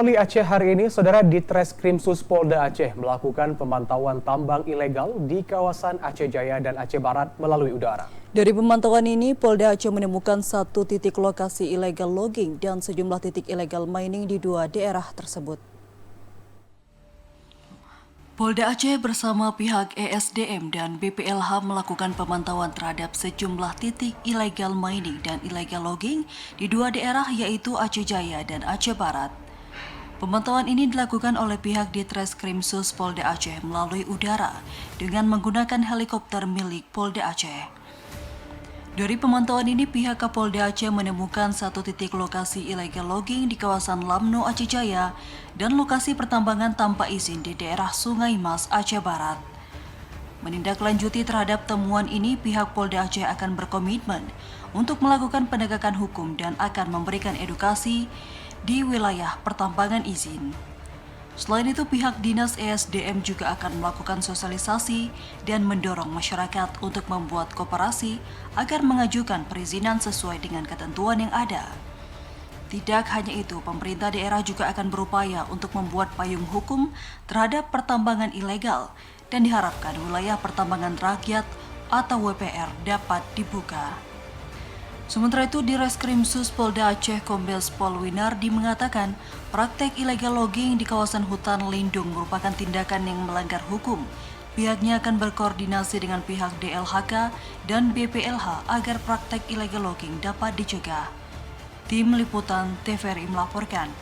Kembali Aceh hari ini, Saudara, Ditreskrimsus Polda Aceh melakukan pemantauan tambang ilegal di kawasan Aceh Jaya dan Aceh Barat melalui udara. Dari pemantauan ini, Polda Aceh menemukan 1 titik lokasi illegal logging dan sejumlah titik illegal mining di 2 daerah tersebut. Polda Aceh bersama pihak ESDM dan BPLH melakukan pemantauan terhadap sejumlah titik illegal mining dan illegal logging di 2 daerah yaitu Aceh Jaya dan Aceh Barat. Pemantauan ini dilakukan oleh pihak Ditreskrimsus Polda Aceh melalui udara dengan menggunakan helikopter milik Polda Aceh. Dari pemantauan ini, pihak Kapolda Aceh menemukan 1 titik lokasi illegal logging di kawasan Lamno, Aceh Jaya dan lokasi pertambangan tanpa izin di daerah Sungai Mas, Aceh Barat. Menindaklanjuti terhadap temuan ini, pihak Polda Aceh akan berkomitmen untuk melakukan penegakan hukum dan akan memberikan edukasi di wilayah pertambangan izin. Selain itu, pihak Dinas ESDM juga akan melakukan sosialisasi dan mendorong masyarakat untuk membuat koperasi agar mengajukan perizinan sesuai dengan ketentuan yang ada. Tidak hanya itu, pemerintah daerah juga akan berupaya untuk membuat payung hukum terhadap pertambangan ilegal dan diharapkan wilayah pertambangan rakyat atau WPR dapat dibuka. Sementara itu, Direskrimsus Polda Aceh Kombes Pol Winardi mengatakan praktek illegal logging di kawasan hutan lindung merupakan tindakan yang melanggar hukum. Pihaknya akan berkoordinasi dengan pihak DLHK dan BPLH agar praktek illegal logging dapat dicegah. Tim Liputan TVRI melaporkan.